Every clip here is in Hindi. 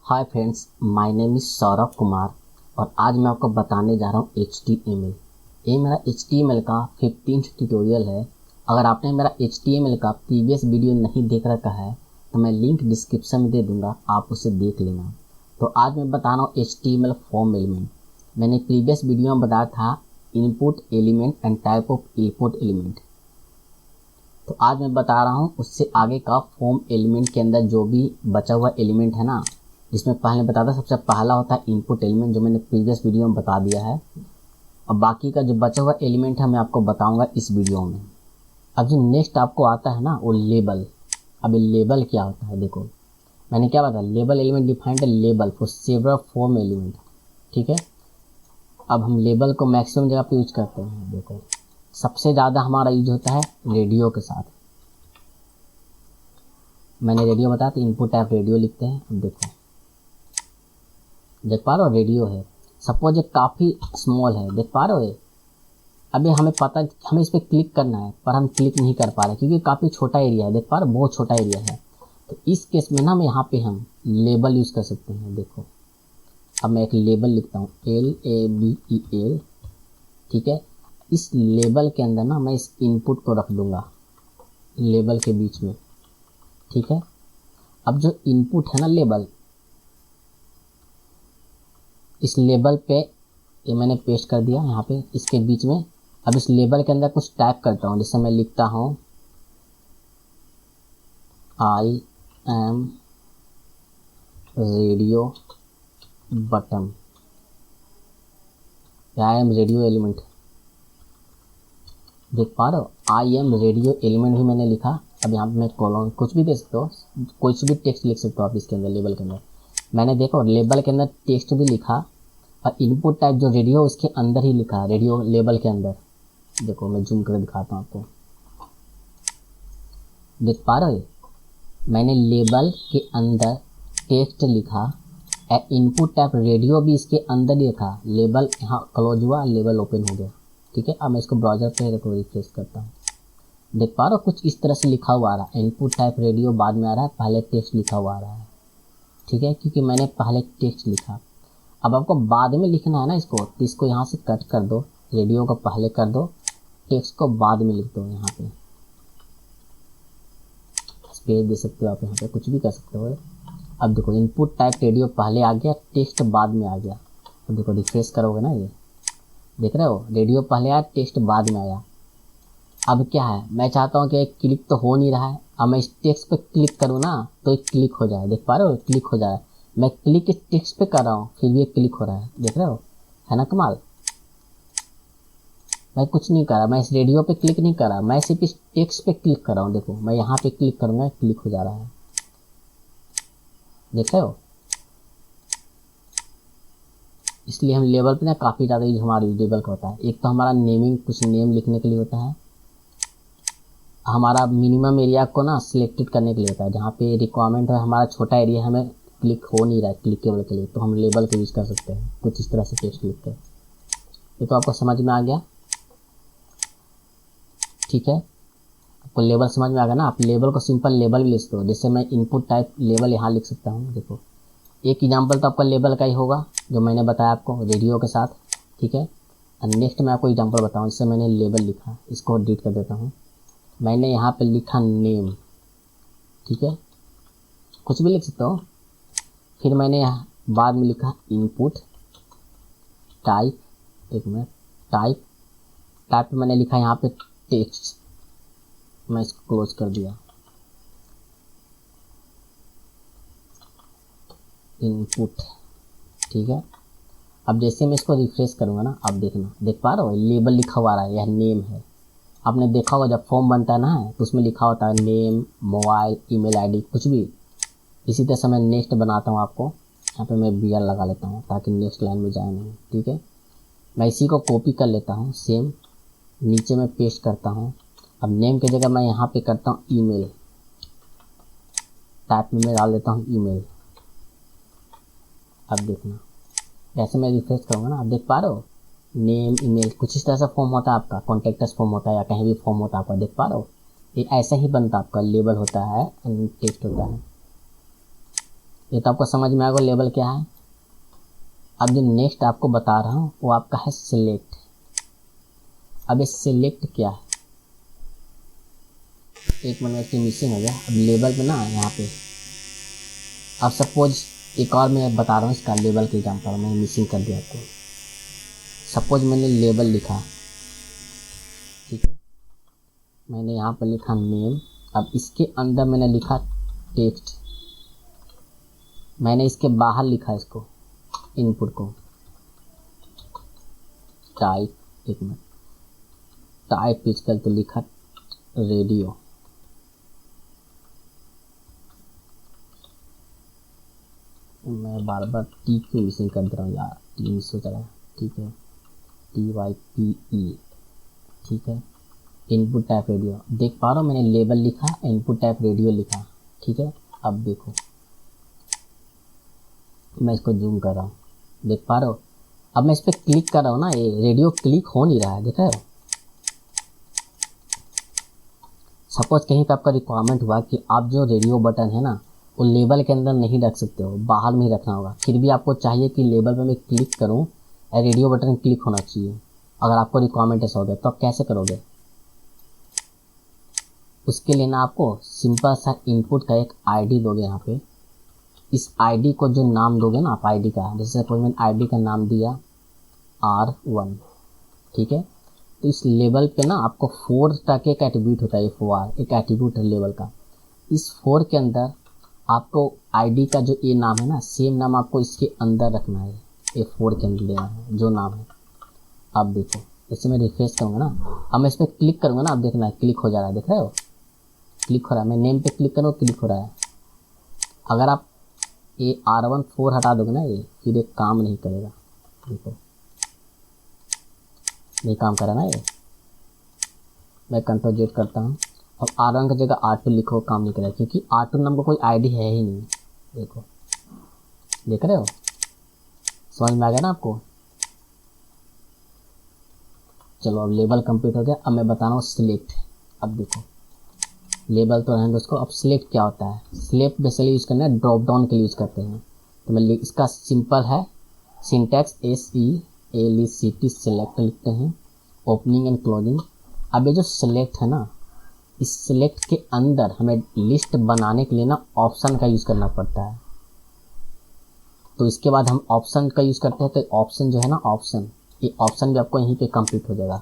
Hi friends, my name is Saurabh Kumar और आज मैं आपको बताने जा रहा हूँ HTML। ये मेरा HTML का 15th ट्यूटोरियल है। अगर आपने मेरा HTML का प्रीवियस वीडियो नहीं देख रखा है तो मैं लिंक डिस्क्रिप्शन में दे दूँगा, आप उसे देख लेना। तो आज मैं बता रहा हूँ HTML फॉर्म एलिमेंट। मैंने प्रीवियस वीडियो में बताया था input element and type of input element. तो आज मैं बता रहा हूँ उससे आगे का फॉर्म एलिमेंट के अंदर जो भी बचा हुआ एलिमेंट है ना, जिसमें पहले बताता सबसे पहला होता है इनपुट एलिमेंट, जो मैंने प्रीवियस वीडियो में बता दिया है। अब बाकी का जो बचा हुआ एलिमेंट है मैं आपको बताऊंगा इस वीडियो में। अब जो नेक्स्ट आपको आता है ना वो लेबल। अब लेबल क्या होता है देखो, मैंने क्या बताया, लेबल एलिमेंट डिफाइंड है label for several form element. ठीक है, अब हम लेबल को मैक्सिमम जगह पे यूज करते हैं। देखो सबसे ज़्यादा हमारा यूज होता है रेडियो के साथ। मैंने रेडियो बताया तो इनपुट टाइप रेडियो लिखते हैं। अब देखो देख पा रहे हो, रेडियो है। सपोज ये काफ़ी स्मॉल है, देख पा रहे हो ये। अभी हमें पता है हमें इस पर क्लिक करना है पर हम क्लिक नहीं कर पा रहे क्योंकि काफ़ी छोटा एरिया है। देख पा रहे हो, बहुत छोटा एरिया है। तो इस केस में ना हम यहाँ पे हम लेबल यूज़ कर सकते हैं। देखो अब मैं एक लेबल लिखता हूँ LABEL। ठीक है, इस लेबल के अंदर ना मैं इस इनपुट को रख दूँगा लेबल के बीच में। ठीक है, अब जो इनपुट है ना लेबल, इस लेबल पे ये मैंने पेस्ट कर दिया यहाँ पे इसके बीच में। अब इस लेबल के अंदर कुछ टाइप करता हूँ, जैसे मैं लिखता हूँ I am radio button, I am radio element. देख पा रहे हो, आई एम रेडियो एलिमेंट भी मैंने लिखा। अब यहाँ पे मैं कॉलन कुछ भी दे सकते हो, कुछ भी टेक्स्ट लिख सकते हो आप इसके अंदर लेबल के अंदर। मैंने देखो लेबल के अंदर टेक्स्ट भी लिखा और इनपुट टाइप जो रेडियो उसके अंदर ही लिखा है, रेडियो लेबल के अंदर। देखो मैं जूम कर दिखाता हूँ आपको, देख पा रहे हो, मैंने लेबल के अंदर टेक्स्ट लिखा और इनपुट टाइप रेडियो भी इसके अंदर ही लिखा। लेबल यहाँ क्लोज हुआ, लेबल ओपन हो गया। ठीक है, अब मैं इसको ब्राउजर पे रिफ्रेश करता हूँ। देख पा रहे हो, कुछ इस तरह से लिखा हुआ आ रहा है। इनपुट टाइप रेडियो बाद में आ रहा है, पहले टेक्स्ट लिखा हुआ आ रहा है। ठीक है, क्योंकि मैंने पहले टेक्स्ट लिखा। अब आपको बाद में लिखना है ना इसको, तो इसको यहाँ से कट कर दो, रेडियो को पहले कर दो, टेक्स्ट को बाद में लिख दो। यहाँ पे स्पेस दे सकते हो आप, यहाँ पे कुछ भी कर सकते हो। अब देखो इनपुट टाइप रेडियो पहले आ गया, टेक्स्ट बाद में आ गया। अब देखो रिफ्रेश करोगे ना, ये देख रहे हो, रेडियो पहले आया, टेक्स्ट बाद में आया। अब क्या है, मैं चाहता हूँ कि क्लिक तो हो नहीं रहा है। अब मैं इस टेक्स्ट पे क्लिक करूँ ना तो ये क्लिक हो जाए। देख पा रहे हो, क्लिक हो जाए। मैं क्लिक इस टेक्स्ट पे कर रहा हूँ फिर भी ये क्लिक हो रहा है। देख रहे हो, है ना कमाल। मैं कुछ नहीं कर रहा, मैं इस रेडियो पे क्लिक नहीं कर रहा, मैं सिर्फ इस टेक्स्ट पे क्लिक कर रहा हूँ। देखो मैं यहाँ पे क्लिक करूँगा, क्लिक हो जा रहा है। देख रहे हो, इसलिए हम लेबल पे ना काफ़ी ज़्यादा यूज हमारा यूजेबल का होता है। एक तो हमारा नेमिंग, कुछ नेम लिखने के लिए होता है। हमारा मिनिमम एरिया को ना सिलेक्टेड करने के लिए होता है, जहाँ पे रिक्वायरमेंट है हमारा छोटा एरिया, हमें क्लिक हो नहीं रहा है क्लिकेबल के लिए, तो हम लेबल को यूज कर सकते हैं कुछ इस तरह से टेक्स्ट लिख कर। ये तो आपको समझ में आ गया। ठीक है, आपको लेबल समझ में आ गया ना। आप लेबल को सिंपल लेबल भी लिख सकते हो, जैसे मैं इनपुट टाइप लेबल यहाँ लिख सकता हूँ। देखो एक एग्जाम्पल तो आपका लेबल का ही होगा जो मैंने बताया आपको रेडियो के साथ। ठीक है, और नेक्स्ट मैं आपको एग्जाम्पल बताऊँ, जिससे मैंने लेबल लिखा, इसको डिलीट कर देता हूँ। मैंने यहाँ पे लिखा नेम। ठीक है, कुछ भी लिख सकते हो। फिर मैंने यहाँ बाद में लिखा इनपुट टाइप, एक मिनट, टाइप पे मैंने लिखा यहाँ पे टेक्स्ट। मैं इसको क्लोज कर दिया, इनपुट। ठीक है, अब जैसे मैं इसको रिफ्रेश करूँगा ना, अब देखना, देख पा रहे हो लेबल लिखा हुआ रहा है, यह नेम है। आपने देखा होगा जब फॉर्म बनता है ना तो उसमें लिखा होता है नेम, मोबाइल, ईमेल आईडी, कुछ भी। इसी तरह से मैं नेक्स्ट बनाता हूँ आपको। यहाँ पे मैं BR लगा लेता हूँ ताकि नेक्स्ट लाइन में जाए नहीं। ठीक है, मैं इसी को कॉपी कर लेता हूँ, सेम नीचे में पेस्ट करता हूँ। अब नेम की जगह मैं यहाँ पे करता हूँ ईमेल, टाइप में मैं डाल देता हूँ ईमेल। अब देखना, जैसे मैं रिफ्रेश करूँगा ना, आप देख पा रहे हो नेम, ईमेल, कुछ इस तरह से फॉर्म होता है आपका, कॉन्टेक्टस फॉर्म होता है या कहीं भी फॉर्म होता है आपका। देख पा रहे हो, ये ऐसा ही बनता है आपका, लेबल होता है, टेक्स्ट होता है। ये तो आपको समझ में आएगा लेबल क्या है। अब जो नेक्स्ट आपको बता रहा हूँ वो आपका है सिलेक्ट। अब ये सिलेक्ट क्या है, एक मिनट की मिसिंग हो गया। अब लेबल पे ना यहाँ पे, अब सपोज एक और मैं बता रहा हूँ इसका लेबल के एग्जाम्पल, मैंने मिसिंग कर दिया आपको। सपोज मैंने लेबल लिखा, ठीक है, मैंने यहाँ पर लिखा नेम। अब इसके अंदर मैंने लिखा टेक्स्ट, मैंने इसके बाहर लिखा इसको इनपुट को टाइप, एक मिनट, टाइप फिजिकल तो लिखा रेडियो। मैं बार बार टी क्यों मिसिंग कर दे रहा हूँ यार, टी मिस हो जा रहा है। ठीक है, TYPE, ठीक है, इनपुट टाइप रेडियो। देख पा रहा हूँ मैंने लेबल लिखा, इनपुट टाइप रेडियो लिखा, ठीक है। अब देखो मैं इसको जूम कर रहा हूँ, देख पा रहे हो। अब मैं इस पर क्लिक कर रहा हूँ ना, ये रेडियो क्लिक हो नहीं रहा है, देख रहे हो। सपोज कहीं पे आपका रिक्वायरमेंट हुआ कि आप जो रेडियो बटन है ना वो लेबल के अंदर नहीं रख सकते हो, बाहर में ही रखना होगा, फिर भी आपको चाहिए कि लेबल पे मैं क्लिक करूँ, रेडियो बटन क्लिक होना चाहिए। अगर आपको रिक्वायरमेंट ऐसा हो गया तो आप कैसे करोगे? उसके लिए ना आपको सिंपल सा इनपुट का एक आईडी दोगे यहाँ पे। इस आईडी को जो नाम दोगे ना आप आईडी का, जैसे सपोज मैंने आईडी का नाम दिया R1, ठीक है। तो इस लेबल पे ना आपको 4 तरह के एक एट्रीब्यूट होता है, FOR एक एट्रीब्यूट है लेबल का। इस 4 के अंदर आपको आईडी का जो ये नाम है ना, सेम नाम आपको इसके अंदर रखना है, F4 के अंदर देना है जो नाम है। अब देखो जैसे मैं रिफ्रेश करूँगा ना, अब मैं इस पर क्लिक करूँगा ना, अब देखना है क्लिक हो जा रहा है, देख रहे हो क्लिक हो रहा है। मैं नेम पे क्लिक करूँ क्लिक हो रहा है। अगर आप ये R1 4 हटा दोगे ना, ये फिर एक काम नहीं करेगा। देखो नहीं काम कर रहा ना ये। मैं Ctrl Z करता हूँ, अब R1 की जगह R2 लिखो, काम नहीं करेगा क्योंकि R2 नाम का कोई आईडी है ही नहीं। देखो देख रहे हो, समझ में आ गया ना आपको। चलो अब लेबल कंप्लीट हो गया। अब मैं बता रहा हूँ सिलेक्ट। अब देखो लेबल तो रहने दो उसको, अब सिलेक्ट क्या होता है? सिलेक्ट बेसिकली यूज़ करना है, ड्रॉप डाउन के लिए यूज़ करते हैं। तो मैं इसका सिंपल है सिंटैक्स SELECT सेलेक्ट लिखते हैं, ओपनिंग एंड क्लोजिंग। अब ये जो सिलेक्ट है ना, इस सिलेक्ट के अंदर हमें लिस्ट बनाने के लिए ना ऑप्शन का यूज़ करना पड़ता है। तो इसके बाद हम ऑप्शन का यूज़ करते हैं। तो ऑप्शन जो है ना, ऑप्शन, ये ऑप्शन भी आपको यहीं पे कंप्लीट हो जाएगा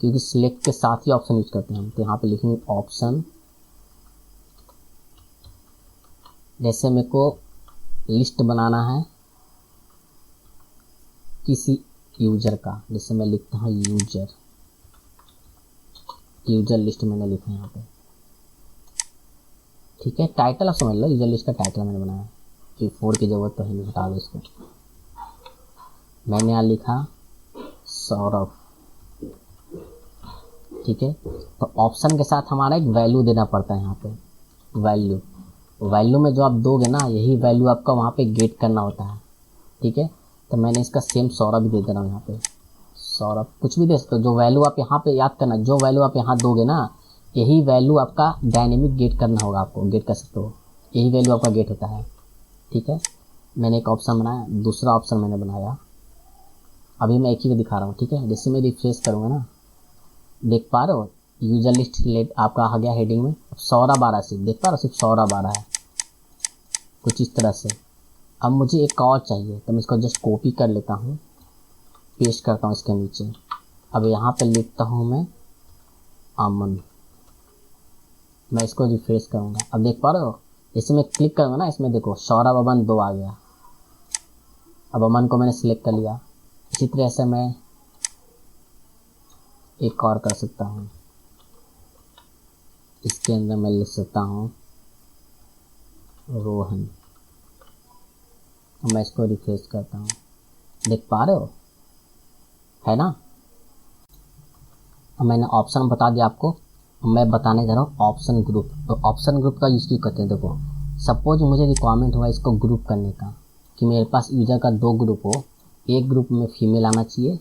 क्योंकि सिलेक्ट के साथ ही ऑप्शन यूज़ करते हैं हम। तो यहाँ पे लिखेंगे ऑप्शन। जैसे मेरे को लिस्ट बनाना है किसी यूजर का, जैसे मैं लिखता हूँ यूजर लिस्ट मैंने लिखा है यहाँ पे, ठीक है। टाइटल आप समझ लो, यूजर लिस्ट का टाइटल मैंने बनाया है, कि 4 की ज़रूरत तो है नहीं, हटा दो इसको। मैंने यहाँ लिखा सौरभ, ठीक है। तो ऑप्शन के साथ हमारा एक वैल्यू देना पड़ता है यहाँ पे, वैल्यू में जो आप दोगे ना, यही वैल्यू आपका वहाँ पे गेट करना होता है, ठीक है। तो मैंने इसका सेम सौरभ दे दे रहा हूँ यहाँ पे, सौरभ कुछ भी दे सकते हो। जो वैल्यू आप यहाँ पे याद करना, जो वैल्यू आप यहाँ दोगे ना, यही वैल्यू आपका डायनेमिक गेट करना होगा, आपको गेट कर सकते हो, यही वैल्यू आपका गेट होता है, ठीक है। मैंने एक ऑप्शन बनाया, दूसरा ऑप्शन मैंने बनाया, अभी मैं एक ही को दिखा रहा हूँ, ठीक है। जैसे मैं रिफ्रेश करूँगा ना, देख पा रहे हो यूजर लिस्ट लेट आपका आ गया हेडिंग में। अब सौरभ आ रहा है, सिर्फ देख पा रहे हो, सिर्फ सौरभ आ रहा है कुछ इस तरह से। अब मुझे एक और चाहिए, तो मैं इसको जस्ट कॉपी कर लेता हूँ, पेस्ट करता हूँ इसके नीचे। अब यहाँ पे लिखता हूँ मैं अमन। मैं इसको रिफ्रेश करूँगा, अब देख पा रहे हो जैसे मैं क्लिक करूँगा ना इसमें, देखो सौरभ अमन 2 आ गया। अब अमन को मैंने सिलेक्ट कर लिया। इसी तरह से मैं एक और कर सकता हूँ, इसके अंदर मैं लिख सकता हूँ रोहन। मैं इसको रिफ्रेश करता हूँ, देख पा रहे हो है ना। अब मैंने ऑप्शन बता दिया आपको, मैं बताने जा रहा हूँ ऑप्शन ग्रुप। तो ऑप्शन ग्रुप का यूज़ क्यों करते हैं? देखो सपोज मुझे रिक्वायरमेंट हुआ इसको ग्रुप करने का, कि मेरे पास यूज़र का 2 ग्रुप हो, एक ग्रुप में फीमेल आना चाहिए,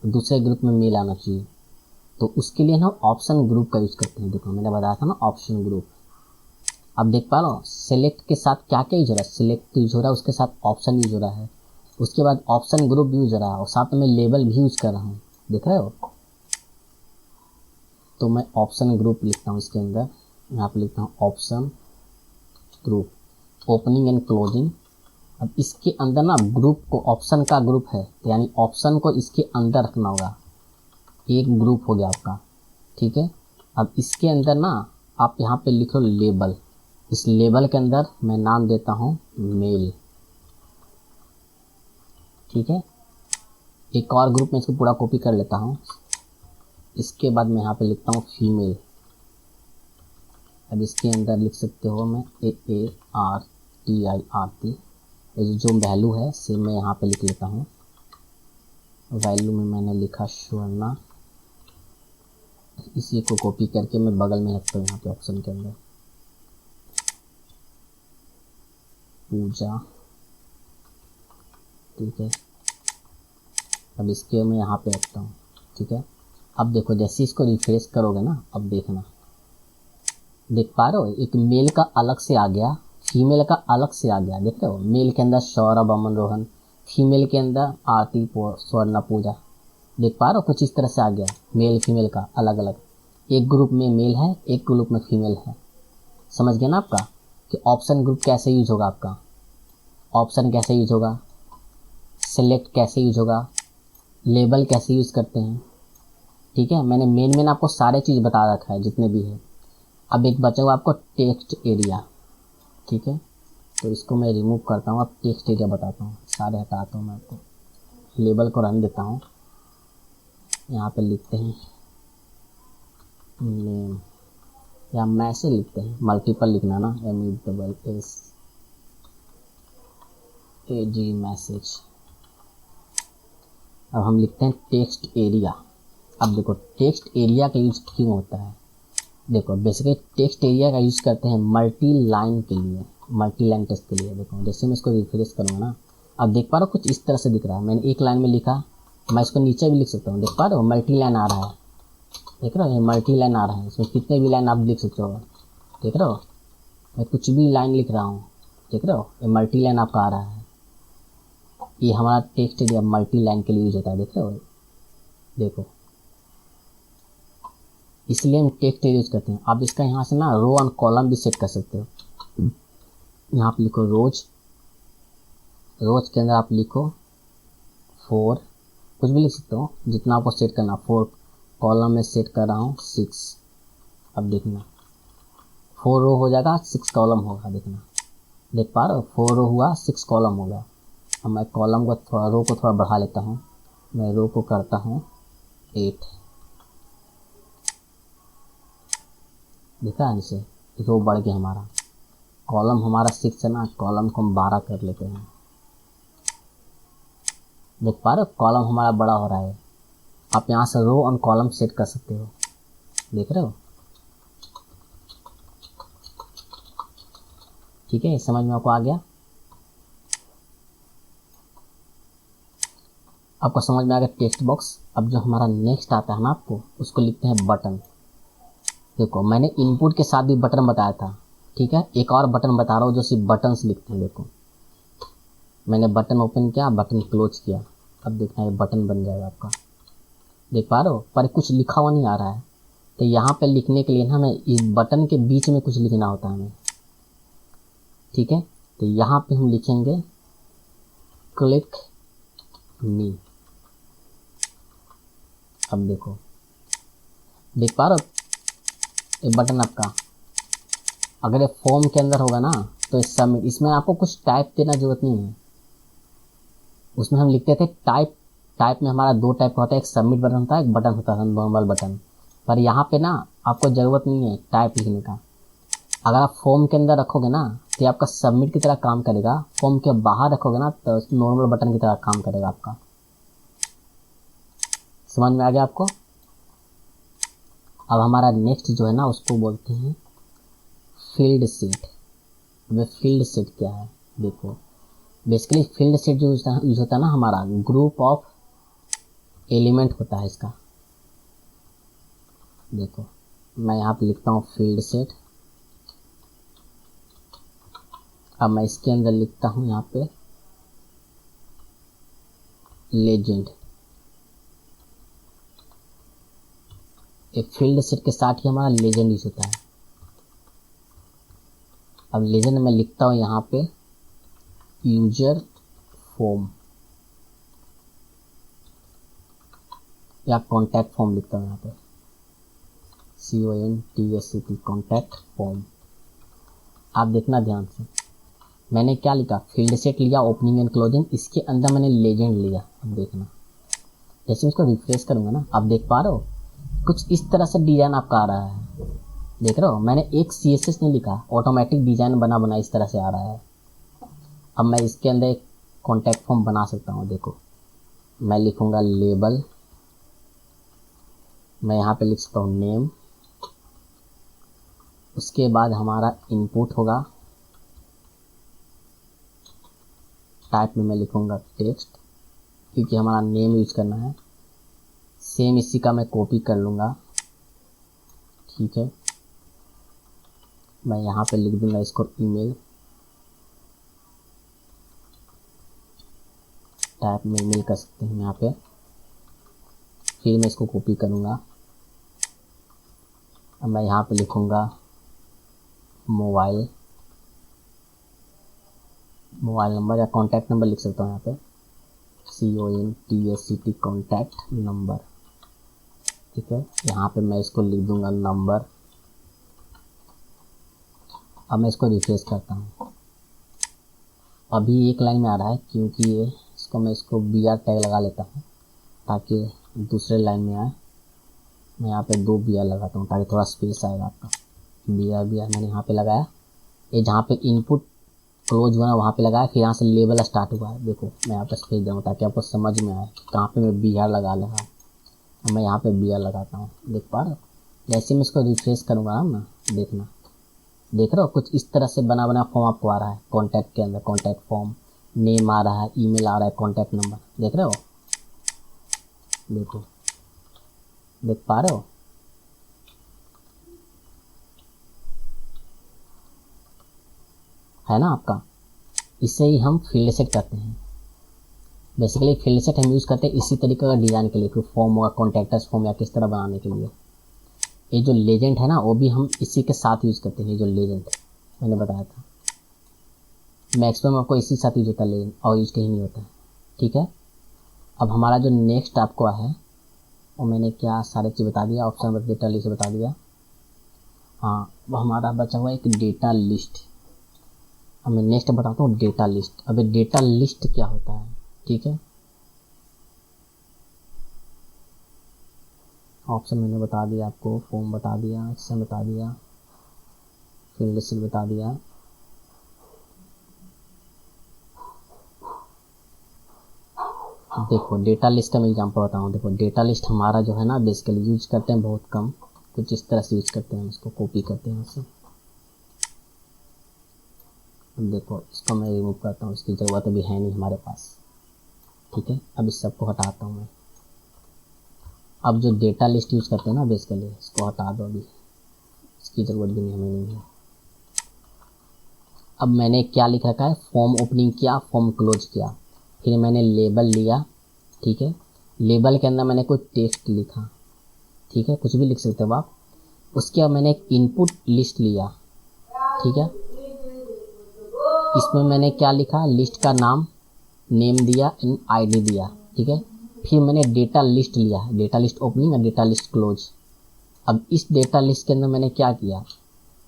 दूसरे ग्रुप में मेल आना चाहिए। तो उसके लिए हम ऑप्शन ग्रुप का यूज़ करते हैं। देखो मैंने बताया था ना ऑप्शन ग्रुप। अब देख पा रहे हो सेलेक्ट के साथ क्या क्या यूज हो रहा है, सेलेक्ट यूज हो रहा है, उसके साथ ऑप्शन यूज हो रहा है, उसके बाद ऑप्शन ग्रुप यूज हो रहा है और साथ में लेबल भी यूज कर रहा हूँ, देख रहे हो। तो मैं ऑप्शन ग्रुप लिखता हूँ इसके अंदर, यहाँ पे लिखता हूँ option group opening and closing. अब इसके अंदर ना ग्रुप को, ऑप्शन का ग्रुप है तो यानी ऑप्शन को इसके अंदर रखना होगा, एक ग्रुप हो गया आपका, ठीक है। अब इसके अंदर ना आप यहाँ पे लिखो लेबल, इस लेबल के अंदर मैं नाम देता हूँ मेल, ठीक है। एक और ग्रुप में इसको पूरा कॉपी कर लेता हूँ, इसके बाद मैं यहाँ पे लिखता हूँ फीमेल। अब इसके अंदर लिख सकते हो मैं AARTIRT, जो वैल्यू है सेम मैं यहाँ पे लिख लेता हूँ। वैल्यू में मैंने लिखा स्वर्णा, इसी को कॉपी करके मैं बगल में रखता हूँ यहाँ पे ऑप्शन के अंदर पूजा, ठीक है। अब इसके मैं यहाँ पे रखता हूँ, ठीक है। अब देखो जैसे इसको रिफ्रेश करोगे ना, अब देखना, देख पा रहे हो एक मेल का अलग से आ गया, फीमेल का अलग से आ गया, देख रहे हो। मेल के अंदर सौरभ अमन रोहन, फीमेल के अंदर आरती स्वर्णा पूजा, देख पा रहे हो कुछ इस तरह से आ गया, मेल फीमेल का अलग अलग, एक ग्रुप में मेल है एक ग्रुप में फीमेल है। समझ गया ना आपका कि ऑप्शन ग्रुप कैसे यूज होगा, आपका ऑप्शन कैसे यूज होगा, सेलेक्ट कैसे यूज होगा, लेबल कैसे यूज करते हैं, ठीक है। मैंने मेन आपको सारे चीज़ बता रखा है जितने भी है। अब एक बचा हुआ आपको टेक्स्ट एरिया, ठीक है। तो इसको मैं रिमूव करता हूँ, अब टेक्स्ट एरिया बताता हूँ, सारे हटाता हूँ मैं आपको, लेबल को रहने देता हूँ। यहाँ पे लिखते हैं नेम या मैसेज लिखते हैं, मल्टीपल लिखना ना, MESSAG मैसेज। अब हम लिखते हैं टेक्स्ट एरिया। अब देखो टेक्स्ट एरिया का यूज क्यों होता है, देखो बेसिकली टेक्स्ट एरिया का यूज करते हैं मल्टी लाइन के लिए, मल्टी लाइन टेक्स्ट के लिए। देखो जैसे मैं इसको रिफ्रेश करूँगा ना, अब देख पा रहे हो कुछ इस तरह से दिख रहा है, मैंने एक लाइन में लिखा, मैं इसको नीचे भी लिख सकता हूँ, देख पा रहे हो मल्टी लाइन आ रहा है, देख रहे हो मल्टी लाइन आ रहा है, इसमें कितने भी लाइन आप लिख सकते हो, देख रहे हो। मैं कुछ भी लाइन लिख रहा हूँ, देख रहे हो ये मल्टी लाइन आपका आ रहा है। ये हमारा टेक्स्ट एरिया मल्टी लाइन के लिए यूज होता है, देख रहे हो, देखो इसलिए हम टेक्स्ट एरिया यूज करते हैं। आप इसका यहाँ से ना रो एंड कॉलम भी सेट कर सकते हो। यहाँ पे लिखो रोज, रोज के अंदर आप लिखो 4, कुछ भी लिख सकते हो जितना आपको सेट करना, 4 कॉलम में सेट कर रहा हूँ 6। अब देखना 4 रो हो जाएगा 6 कॉलम होगा, देखना देख पा रहे हो 4 रो हुआ 6 कॉलम होगा। अब मैं कॉलम को थोड़ा, रो को थोड़ा बढ़ा लेता हूँ, मैं रो को करता हूँ 8, देखा नीचे रो बढ़ गया हमारा, कॉलम हमारा 6 है ना, कॉलम को हम 12 कर लेते हैं, देख पा रहे हो कॉलम हमारा बड़ा हो रहा है। आप यहाँ से रो और कॉलम सेट कर सकते हो, देख रहे हो, ठीक है। समझ में आपको आ गया, आपको समझ में आ गया टेक्स्ट बॉक्स। अब जो हमारा नेक्स्ट आता है ना, आपको उसको लिखते हैं बटन। देखो मैंने इनपुट के साथ भी बटन बताया था, ठीक है। एक और बटन बता रहा हूँ जो सिर्फ बटन्स लिखते हैं। देखो मैंने बटन ओपन किया, बटन क्लोज किया, अब देखना ये बटन बन जाएगा आपका, देख पा रहे हो, पर कुछ लिखा हुआ नहीं आ रहा है। तो यहाँ पे लिखने के लिए ना हमें इस बटन के बीच में कुछ लिखना होता है हमें, ठीक है। तो यहाँ पे हम लिखेंगे क्लिक मी। अब देखो देख पा रहे हो ये बटन आपका, अगर ये फॉर्म के अंदर होगा ना तो सबमिट, इसमें आपको कुछ टाइप देना जरूरत नहीं है। उसमें हम लिखते थे टाइप में हमारा 2 टाइप का होता है, एक सबमिट बटन होता है, एक बटन होता है नॉर्मल बटन। पर यहाँ पे ना आपको ज़रूरत नहीं है टाइप लिखने का। अगर आप फॉर्म के अंदर रखोगे ना तो ये आपका सबमिट की तरह काम करेगा, फॉर्म के बाहर रखोगे ना तो नॉर्मल बटन की तरह काम करेगा आपका। समझ में आ गया आपको। अब हमारा नेक्स्ट जो है ना उसको बोलते हैं फील्ड सेट। वे फील्ड सेट क्या है, देखो बेसिकली फील्ड सेट जो यूज होता है ना हमारा ग्रुप ऑफ एलिमेंट होता है इसका। देखो मैं यहाँ पे लिखता हूँ फील्ड सेट, अब मैं इसके अंदर लिखता हूँ यहाँ पे लेजेंड। एक फील्ड सेट के साथ ही हमारा लेजेंड यूज होता है। अब लेजेंड में लिखता हूँ यहाँ पे यूजर फॉर्म या कॉन्टैक्ट फॉर्म लिखता हूँ यहाँ पे CONTACT कॉन्टैक्ट फॉर्म। आप देखना ध्यान से, मैंने क्या लिखा, फील्ड सेट लिया ओपनिंग एंड क्लोजिंग, इसके अंदर मैंने लेजेंड लिया। अब देखना, जैसे इसको रिफ्रेश करूँगा ना, आप देख पा रहे हो कुछ इस तरह से डिज़ाइन आपका आ रहा है। देख रहे हो, मैंने एक CSS नहीं लिखा, ऑटोमेटिक डिज़ाइन बना इस तरह से आ रहा है। अब मैं इसके अंदर एक कॉन्टैक्ट फॉर्म बना सकता हूँ। देखो, मैं लिखूँगा लेबल, मैं यहाँ पे लिख सकता हूँ नेम, उसके बाद हमारा इनपुट होगा, टाइप में मैं लिखूँगा टेक्स्ट, क्योंकि हमारा नेम यूज करना है। सेम इसी का मैं कॉपी कर लूँगा, ठीक है। मैं यहाँ पे लिख दूँगा इसको ईमेल, टाइप में ईमेल कर सकते हैं यहाँ पे। फिर मैं इसको कॉपी करूँगा, अब मैं यहाँ पे लिखूँगा मोबाइल नंबर या कॉन्टैक्ट नंबर लिख सकता हूँ यहाँ पे CONTACT कॉन्टैक्ट नंबर, ठीक है। यहाँ पे मैं इसको लिख दूँगा नंबर। अब मैं इसको रिफ्रेश करता हूँ, अभी एक लाइन में आ रहा है क्योंकि ये इसको मैं इसको BR टैग लगा लेता हूँ ताकि दूसरे लाइन में आए। मैं यहाँ पे 2 BR लगाता हूँ ताकि थोड़ा स्पेस आएगा आपका। BR मैंने यहाँ पे लगाया, ये जहाँ पे इनपुट क्लोज बना वहाँ पे लगाया, फिर यहाँ से लेबल स्टार्ट हुआ है। देखो, मैं यहाँ पे स्पेस दूँगा ताकि आपको समझ में आए कहाँ पे मैं BR लगा लगा। मैं यहाँ पे BR लगाता हूँ, देख पा रहे हो। जैसे मैं इसको रिफ्रेश करूँगा ना, देखना, देख रहे हो कुछ इस तरह से बना फॉर्म आपको आ रहा है। कॉन्टैक्ट के अंदर कॉन्टैक्ट फॉर्म, नेम आ रहा है, ईमेल आ रहा है, कॉन्टैक्ट नंबर, देख रहे हो। देखो, देख पा रहे हो, है ना आपका। इससे ही हम फील्ड सेट करते हैं। बेसिकली फील्ड सेट हम यूज़ करते हैं इसी तरीके का डिज़ाइन के लिए, कोई फॉर्म होगा, कॉन्टैक्टर्स फॉर्म या किस तरह बनाने के लिए। ये जो लेजेंड है ना, वो भी हम इसी के साथ यूज़ करते हैं। ये जो लेजेंड मैंने बताया था, मैक्सिमम आपको इसी साथ यूज होता है लेजेंड, और यूज कहीं नहीं होता है, ठीक है। अब हमारा जो नेक्स्ट आपको है, और मैंने क्या सारे चीज़ बता दिया, ऑप्शन बस डेटा लिस्ट बता दिया। हाँ, वो हमारा बचा हुआ एक डेटा लिस्ट। अब मैं नेक्स्ट बताता हूँ डेटा लिस्ट। अब डेटा लिस्ट क्या होता है, ठीक है। ऑप्शन मैंने बता दिया आपको, फॉर्म बता दिया, एक्शन बता दिया, फील्ड लिस्ट बता दिया। देखो, डेटा लिस्ट का मैं एग्जाम्पल बताऊँ। देखो, डेटा लिस्ट हमारा जो है ना, बेसिकली यूज करते हैं बहुत कम, कुछ इस तरह से यूज करते हैं, इसको कॉपी करते हैं इससे। देखो, इसको मैं रिमूव करता हूँ, इसकी ज़रूरत अभी है नहीं हमारे पास, ठीक है। अब इस सबको हटाता हूँ मैं। अब जो डेटा लिस्ट यूज़ करते हैं ना, बेसिकली इसको हटा दो, अभी इसकी ज़रूरत भी नहीं हमें नहीं है। अब मैंने क्या लिख रखा है, फॉर्म ओपनिंग किया, फॉर्म क्लोज किया, फिर मैंने लेबल लिया, ठीक है। लेबल के अंदर मैंने कोई टेक्स्ट लिखा, ठीक है, कुछ भी लिख सकते हो आप। उसके बाद मैंने एक इनपुट लिस्ट लिया, ठीक है। इसमें मैंने क्या लिखा, लिस्ट का नाम, नेम दिया एंड ID दिया, ठीक है। फिर मैंने डेटा लिस्ट लिया, डेटा लिस्ट ओपनिंग और डेटा लिस्ट क्लोज। अब इस डेटा लिस्ट के अंदर मैंने क्या किया,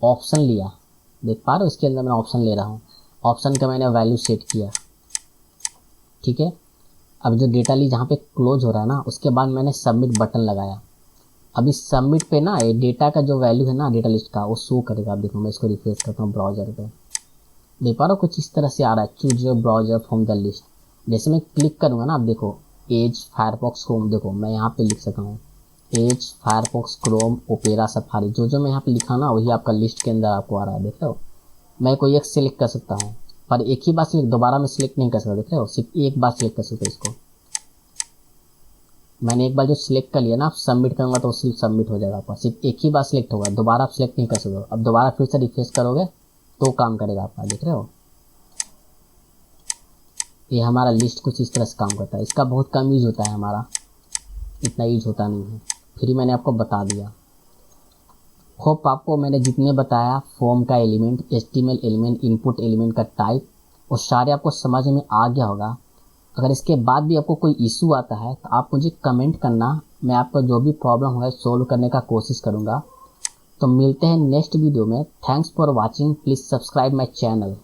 ऑप्शन लिया, देख पा रहे हो, इसके अंदर मैं ऑप्शन ले रहा हूँ। ऑप्शन का मैंने वैल्यू सेट किया, ठीक है। अब जो डेटा लिस्ट जहाँ पे क्लोज हो रहा है ना, उसके बाद मैंने सबमिट बटन लगाया। अब इस सबमिट पे ना, ये डेटा का जो वैल्यू है ना डेटा लिस्ट का, वो शो करेगा। आप देखो, मैं इसको रिफ्रेश करता हूँ ब्राउज़र पे, देख पा रहे हो कुछ इस तरह से आ रहा है, choose your browser from the list. जैसे मैं क्लिक करूँगा ना, आप देखो, एज, फायरफॉक्स, क्रोम, देखो मैं यहाँ पे लिख सकता हूँ Edge, Firefox, Chrome, Opera, Safari. जो मैं यहाँ पे लिखा ना, वही आपका लिस्ट के अंदर आपको आ रहा है, देख रहे हो। मैं कोई एक सिलेक्ट कर सकता हूँ, पर एक ही बार सिलेक्ट, दोबारा मैं सिलेक्ट नहीं कर सकता, देख रहे हो। सिर्फ एक बार सिलेक्ट कर सकते हो इसको। मैंने एक बार जो सिलेक्ट कर लिया ना, आप सबमिट करूँगा तो सिर्फ सबमिट हो जाएगा आपका, सिर्फ एक ही बार सिलेक्ट होगा, दोबारा आप सिलेक्ट नहीं कर सकते हो। अब दोबारा फिर से रिफ्रेश करोगे तो काम करेगा आपका, देख रहे हो। ये हमारा लिस्ट कुछ इस तरह से काम करता है। इसका बहुत कम यूज़ होता है, हमारा इतना यूज होता नहीं है, फिर मैंने आपको बता दिया। होप आपको मैंने जितने बताया फॉर्म का element, HTML element, input element का टाइप, वो सारे आपको समझ में आ गया होगा। अगर इसके बाद भी आपको कोई इशू आता है तो आप मुझे कमेंट करना, मैं आपका जो भी प्रॉब्लम होगा सोल्व करने का कोशिश करूँगा। तो मिलते हैं नेक्स्ट वीडियो में। Thanks for watching, please subscribe my channel.